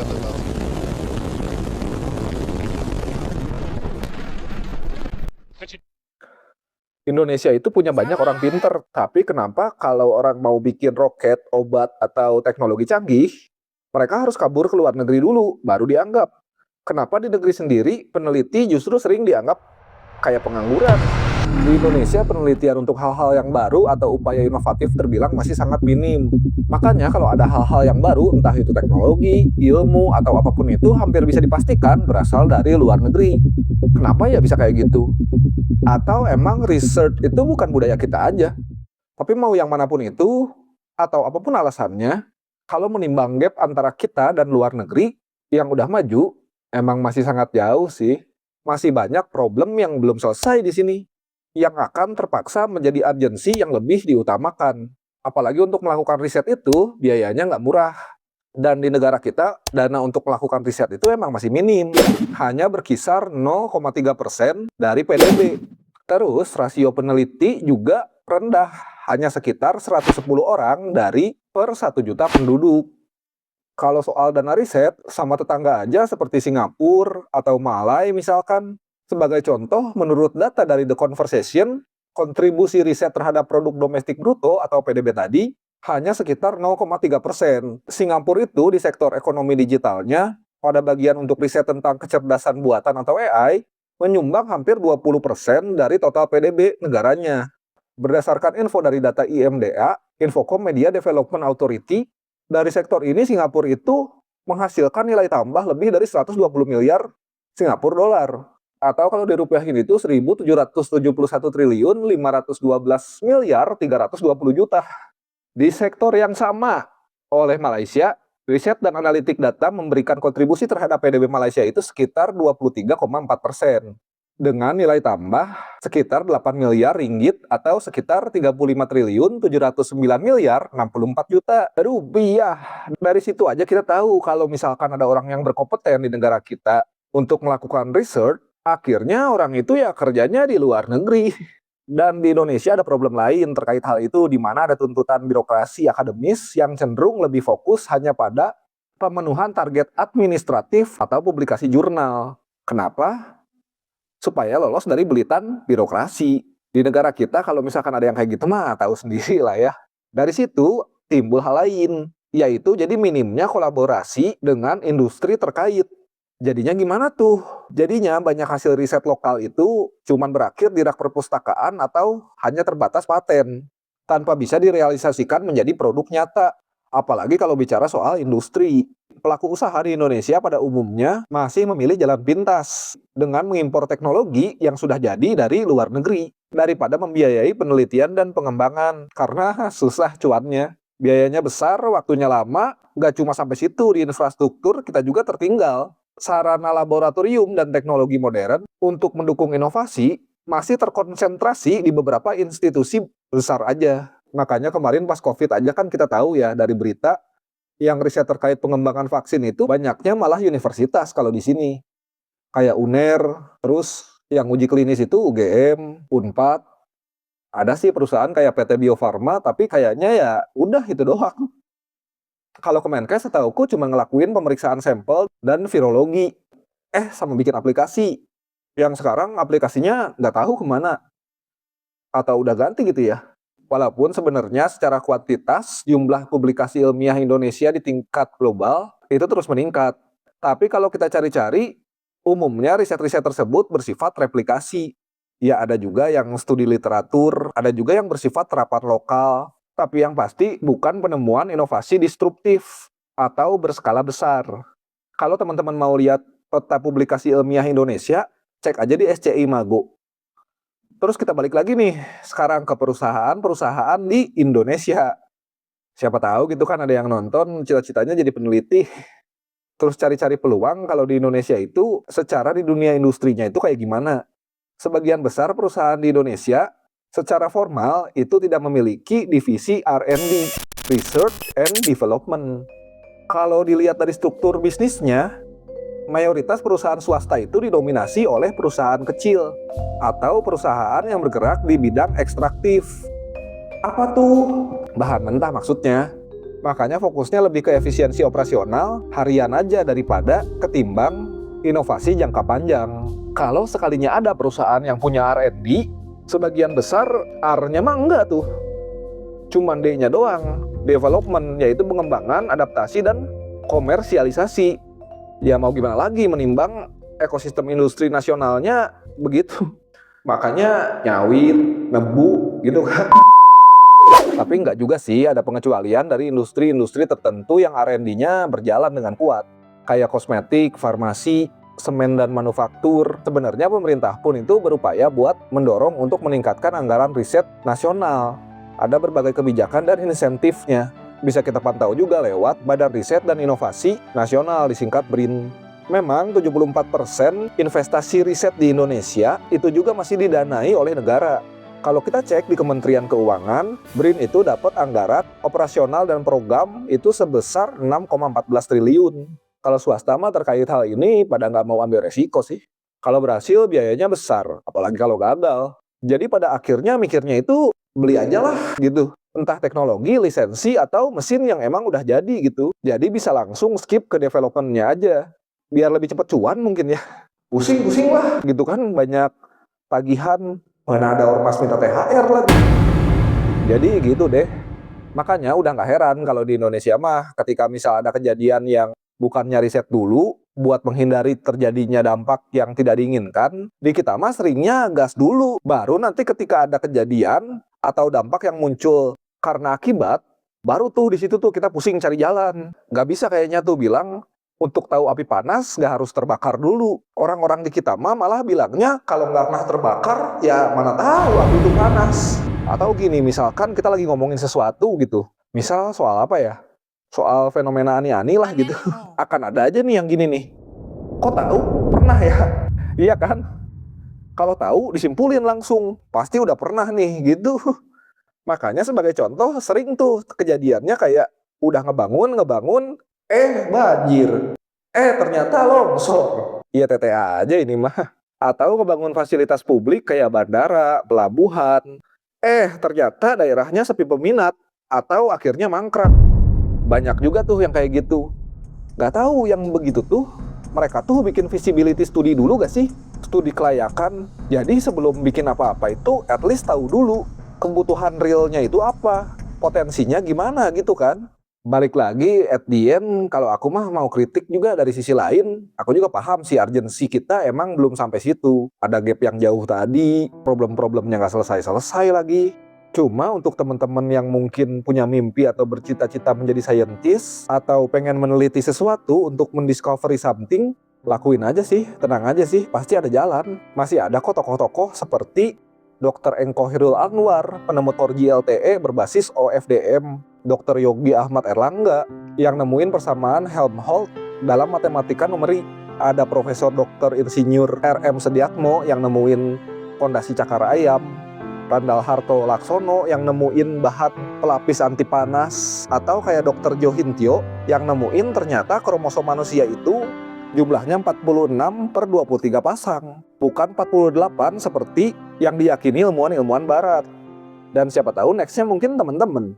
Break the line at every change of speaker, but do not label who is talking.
nggak tahu.
Indonesia itu punya banyak orang pinter, tapi kenapa kalau orang mau bikin roket, obat, atau teknologi canggih, mereka harus kabur ke luar negeri dulu, baru dianggap. Kenapa di negeri sendiri, peneliti justru sering dianggap kayak pengangguran? Di Indonesia, penelitian untuk hal-hal yang baru atau upaya inovatif terbilang masih sangat minim. Makanya kalau ada hal-hal yang baru, entah itu teknologi, ilmu, atau apapun itu, hampir bisa dipastikan berasal dari luar negeri. Kenapa ya bisa kayak gitu? Atau emang research itu bukan budaya kita aja? Tapi mau yang manapun itu, atau apapun alasannya, kalau menimbang gap antara kita dan luar negeri yang udah maju, emang masih sangat jauh sih. Masih banyak problem yang belum selesai di sini, yang akan terpaksa menjadi urgensi yang lebih diutamakan. Apalagi untuk melakukan riset itu, biayanya nggak murah. Dan di negara kita, dana untuk melakukan riset itu emang masih minim. Hanya berkisar 0,3% dari PDB. Terus rasio peneliti juga rendah, hanya sekitar 110 orang dari per 1 juta penduduk. Kalau soal dana riset, sama tetangga aja seperti Singapura atau Malai misalkan. Sebagai contoh, menurut data dari The Conversation, kontribusi riset terhadap produk domestik bruto atau PDB tadi hanya sekitar 0,3%. Singapura itu di sektor ekonomi digitalnya, pada bagian untuk riset tentang kecerdasan buatan atau AI, menyumbang hampir 20% dari total PDB negaranya. Berdasarkan info dari data IMDA, Infocom Media Development Authority, dari sektor ini Singapura itu menghasilkan nilai tambah lebih dari 120 miliar Singapura dolar. Atau kalau dirupiahin itu 1.771 triliun 512 miliar 320 juta. Di sektor yang sama, oleh Malaysia, riset dan analitik data memberikan kontribusi terhadap PDB Malaysia itu sekitar 23,4%. Dengan nilai tambah sekitar 8 miliar ringgit atau sekitar 35 triliun 709 miliar 64 juta rupiah. Dari situ aja kita tahu kalau misalkan ada orang yang berkompeten di negara kita untuk melakukan research, akhirnya orang itu ya kerjanya di luar negeri. Dan di Indonesia ada problem lain terkait hal itu, di mana ada tuntutan birokrasi akademis yang cenderung lebih fokus hanya pada pemenuhan target administratif atau publikasi jurnal. Kenapa? Supaya lolos dari belitan birokrasi. Di negara kita kalau misalkan ada yang kayak gitu mah tahu sendiri lah ya. Dari situ timbul hal lain, yaitu jadi minimnya kolaborasi dengan industri terkait. Jadinya gimana tuh? Jadinya banyak hasil riset lokal itu cuman berakhir di rak perpustakaan atau hanya terbatas paten, tanpa bisa direalisasikan menjadi produk nyata. Apalagi kalau bicara soal industri. Pelaku usaha di Indonesia pada umumnya masih memilih jalan pintas dengan mengimpor teknologi yang sudah jadi dari luar negeri daripada membiayai penelitian dan pengembangan karena susah cuannya. Biayanya besar, waktunya lama, nggak cuma sampai situ di infrastruktur, kita juga tertinggal. Sarana laboratorium dan teknologi modern untuk mendukung inovasi masih terkonsentrasi di beberapa institusi besar aja. Makanya kemarin pas COVID aja kan kita tahu ya dari berita, yang riset terkait pengembangan vaksin itu banyaknya malah universitas kalau di sini. Kayak UNER, terus yang uji klinis itu UGM, Unpad. Ada sih perusahaan kayak PT Bio Farma, tapi kayaknya ya udah itu doang. Kalau Kemenkes setauku cuma ngelakuin pemeriksaan sampel dan virologi. Sama bikin aplikasi. Yang sekarang aplikasinya nggak tahu kemana. Atau udah ganti gitu ya. Walaupun sebenarnya secara kuantitas jumlah publikasi ilmiah Indonesia di tingkat global itu terus meningkat. Tapi kalau kita cari-cari, umumnya riset-riset tersebut bersifat replikasi. Ya ada juga yang studi literatur, ada juga yang bersifat terapan lokal. Tapi yang pasti bukan penemuan inovasi disruptif atau berskala besar. Kalau teman-teman mau lihat peta publikasi ilmiah Indonesia, cek aja di SCI Mago. Terus kita balik lagi nih, sekarang ke perusahaan-perusahaan di Indonesia. Siapa tahu gitu kan ada yang nonton, cita-citanya jadi peneliti. Terus cari-cari peluang kalau di Indonesia itu, secara di dunia industrinya itu kayak gimana. Sebagian besar perusahaan di Indonesia, secara formal itu tidak memiliki divisi R&D, Research and Development. Kalau dilihat dari struktur bisnisnya, mayoritas perusahaan swasta itu didominasi oleh perusahaan kecil atau perusahaan yang bergerak di bidang ekstraktif. Apa tuh? Bahan mentah maksudnya. Makanya fokusnya lebih ke efisiensi operasional harian aja daripada ketimbang inovasi jangka panjang. Kalau sekalinya ada perusahaan yang punya R&D, sebagian besar R-nya mah enggak tuh. Cuman D-nya doang, development, yaitu pengembangan, adaptasi, dan komersialisasi. Ya mau gimana lagi menimbang ekosistem industri nasionalnya begitu. Makanya nyawit, nebu gitu kan. Tapi nggak juga sih, ada pengecualian dari industri-industri tertentu yang R&D-nya berjalan dengan kuat. Kayak kosmetik, farmasi, semen, dan manufaktur. Sebenarnya pemerintah pun itu berupaya buat mendorong untuk meningkatkan anggaran riset nasional. Ada berbagai kebijakan dan insentifnya. Bisa kita pantau juga lewat Badan Riset dan Inovasi Nasional, disingkat BRIN. Memang 74% investasi riset di Indonesia itu juga masih didanai oleh negara. Kalau kita cek di Kementerian Keuangan, BRIN itu dapat anggaran operasional dan program itu sebesar 6,14 triliun. Kalau swasta mah terkait hal ini pada nggak mau ambil resiko sih. Kalau berhasil biayanya besar, apalagi kalau gagal. Jadi pada akhirnya mikirnya itu beli aja lah gitu. Entah teknologi, lisensi, atau mesin yang emang udah jadi gitu. Jadi bisa langsung skip ke development-nya aja. Biar lebih cepat cuan mungkin ya. Pusing-pusing lah gitu kan, banyak tagihan. Mana ada ormas minta THR lagi. Jadi gitu deh. Makanya udah nggak heran kalau di Indonesia mah ketika misal ada kejadian yang bukannya riset dulu buat menghindari terjadinya dampak yang tidak diinginkan, di kita mah seringnya gas dulu. Baru nanti ketika ada kejadian atau dampak yang muncul karena akibat, baru tuh di situ tuh kita pusing cari jalan. Nggak bisa kayaknya tuh bilang untuk tahu api panas nggak harus terbakar dulu. Orang-orang di kita mah malah bilangnya kalau nggak pernah terbakar ya mana tahu api itu panas. Atau gini, misalkan kita lagi ngomongin sesuatu gitu. Misal soal apa ya? Soal fenomena aneh-aneh lah gitu. Akan ada aja nih yang gini nih. Kok tahu? Pernah ya? Iya kan? Kalau tahu disimpulin langsung. Pasti udah pernah nih gitu. Makanya sebagai contoh sering tuh kejadiannya kayak udah ngebangun, banjir. Ternyata longsor. Iya tete aja ini mah. Atau ngebangun fasilitas publik kayak bandara, pelabuhan. Ternyata daerahnya sepi peminat. Atau akhirnya mangkrak. Banyak juga tuh yang kayak gitu. Gak tahu yang begitu tuh, mereka tuh bikin visibility study dulu gak sih? Studi kelayakan. Jadi sebelum bikin apa-apa itu, at least tahu dulu kebutuhan realnya itu apa. Potensinya gimana gitu kan. Balik lagi, at the end, kalau aku mah mau kritik juga dari sisi lain, aku juga paham sih urgensi kita emang belum sampai situ. Ada gap yang jauh tadi, problem-problemnya nggak selesai-selesai lagi. Cuma untuk teman-teman yang mungkin punya mimpi atau bercita-cita menjadi scientist, atau pengen meneliti sesuatu untuk mendiscovery something, lakuin aja sih, tenang aja sih, pasti ada jalan. Masih ada kok tokoh-tokoh seperti Dr. Engko Hairul Anwar, penemu 4G LTE berbasis OFDM, Dr. Yogi Ahmad Erlangga, yang nemuin persamaan Helmholtz dalam matematika numerik. Ada Profesor Dr. Insinyur R.M. Sediatmo yang nemuin pondasi cakar ayam, Randall Harto Laksono yang nemuin bahan pelapis anti panas, atau kayak Dr. Jo Hintyo yang nemuin ternyata kromosom manusia itu jumlahnya 46/23 pasang, bukan 48 seperti yang diyakini ilmuwan-ilmuwan barat. Dan siapa tahu nextnya mungkin teman-teman